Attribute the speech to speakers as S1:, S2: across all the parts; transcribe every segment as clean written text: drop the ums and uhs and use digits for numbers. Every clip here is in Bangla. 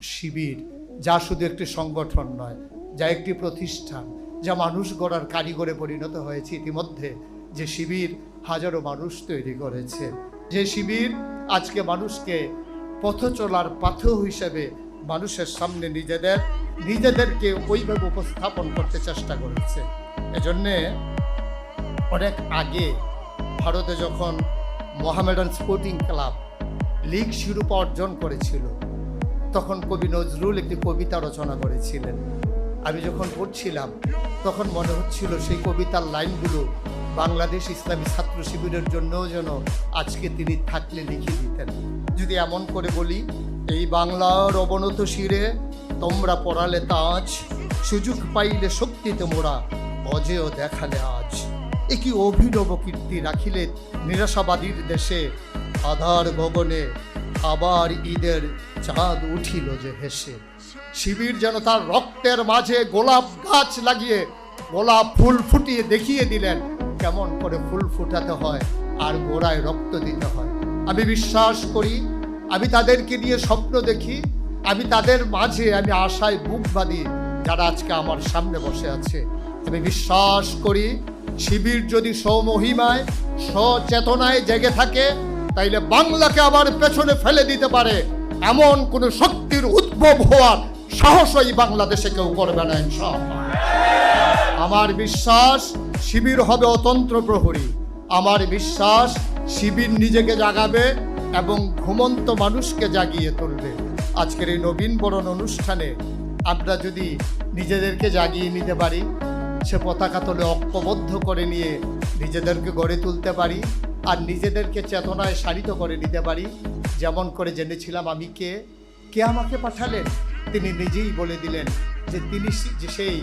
S1: শিবির যা শুধু একটি সংগঠন নয়, যা একটি প্রতিষ্ঠান, যা মানুষ গড়ার কারিগরে পরিণত হয়েছে ইতিমধ্যে, যে শিবির হাজারো মানুষ তৈরি করেছে, যে শিবির আজকে মানুষকে পথ চলার পাথেয় হিসেবে মানুষের সামনে নিজেদেরকে ওইভাবে উপস্থাপন করতে চেষ্টা করেছে। এজন্যে অনেক আগে ভারতে যখন মোহামেডান স্পোর্টিং ক্লাব লিগ শিরোপা অর্জন করেছিল, তখন কবি নজরুল একটি কবিতা রচনা করেছিলেন। আমি যখন পড়ছিলাম তখন মনে হচ্ছিল সেই কবিতার লাইনগুলো বাংলাদেশ ইসলামী ছাত্র শিবিরের জন্যও যেন আজকে তিনি থাকলে লিখে দিতেন। যদি এমন করে বলি, এই বাংলার অবনত শিরে তোমরা পড়ালে তাজ, সুযোগ পাইলে শক্তিতে মোরা অজেয় দেখালে আজ। এ কি অভিনব কীর্তি রাখিলে নিরাশাবাদীর দেশে, আধার গগনে আবার ঈদের চাঁদ উঠিল যে হেসে। শিবির যেন তার রক্তের মাঝে গোলাপ গাছ লাগিয়ে গোলাপ ফুল ফুটিয়ে দেখিয়ে দিলেন কেমন করে ফুল ফুটাতে হয় আর গোড়ায় রক্ত দিতে হয়। আমি বিশ্বাস করি, আমি তাদেরকে নিয়ে স্বপ্ন দেখি, আমি তাদের মাঝে আমি আশায় বুক বাঁধি যারা আজকে আমার সামনে বসে আছে। আমি বিশ্বাস করি, শিবির যদি স্বমহিমায় সচেতনায় জেগে থাকে, তাইলে বাংলাকে আবার পেছনে ফেলে দিতে পারে এমন কোন শক্তির উদ্ভব হওয়ার সাহসই বাংলাদেশে কেউ করবে না ইনশাআল্লাহ। আমার বিশ্বাস শিবির হবে অতন্ত্র প্রহরী। আমার বিশ্বাস শিবির নিজেকে জাগাবে এবং ঘুমন্ত মানুষকে জাগিয়ে তুলবে। আজকের এই নবীন বরণ অনুষ্ঠানে আমরা যদি নিজেদেরকে জাগিয়ে নিতে পারি, সে পতাকা তলে ঐক্যবদ্ধ করে নিয়ে নিজেদেরকে গড়ে তুলতে পারি, আর নিজেদেরকে চেতনায় শাড়িত করে নিতে পারি, যেমন করে জেনেছিলাম আমি কে আমাকে পাঠালেন, তিনি নিজেই বলে দিলেন যে তিনি সেই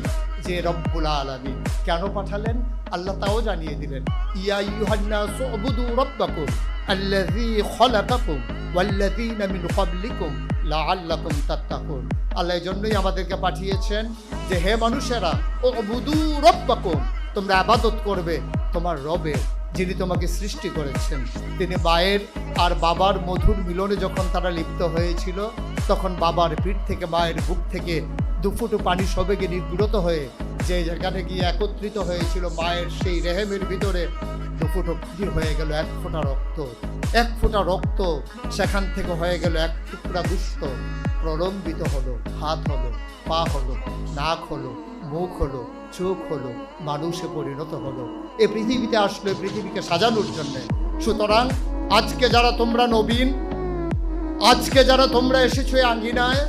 S1: যে রব্বুল আলামিন। কেন পাঠালেন আল্লাহ তাও জানিয়ে দিলেন, ইয়া আইয়ুহান্নাসু উবুদু রাব্বাকুম আল্লাযী খালাকাকুম ওয়াল্লাযীনা মিন ক্বাবলিকুম লাআল্লাকুম তাত্তাকুন। আল্লাহ এই জন্যই আমাদেরকে পাঠিয়েছেন যে হে মানুষেরা, উবুদু রাব্বাকুম, তোমরা ইবাদত করবে তোমার রবের, যিনি তোমাকে সৃষ্টি করেছেন। তিনি মায়ের আর বাবার মধুর মিলনে যখন তারা লিপ্ত হয়েছিল, তখন বাবার পিঠ থেকে মায়ের বুক থেকে দুফুটো পানি সবেগে নির্গত হয়ে যে যেখানে গিয়ে একত্রিত হয়েছিল মায়ের সেই রেহেমের ভিতরে দুফুটো পানি হয়ে গেল এক ফোঁটা রক্ত। এক ফোঁটা রক্ত সেখান থেকে হয়ে গেল এক টুকরা গুস্ত, প্রলম্বিত হলো, হাত হলো, পা হলো, নাক হলো, মুখ হলো, চোখ হলো, মানুষে পরিণত হলো। এ পৃথিবীতে আসলে পৃথিবীকে সাজানোর জন্য। সুতরাং আজকে যারা তোমরা নবীন, আজকে যারা তোমরা এসেছো এই আঙ্গিনায়,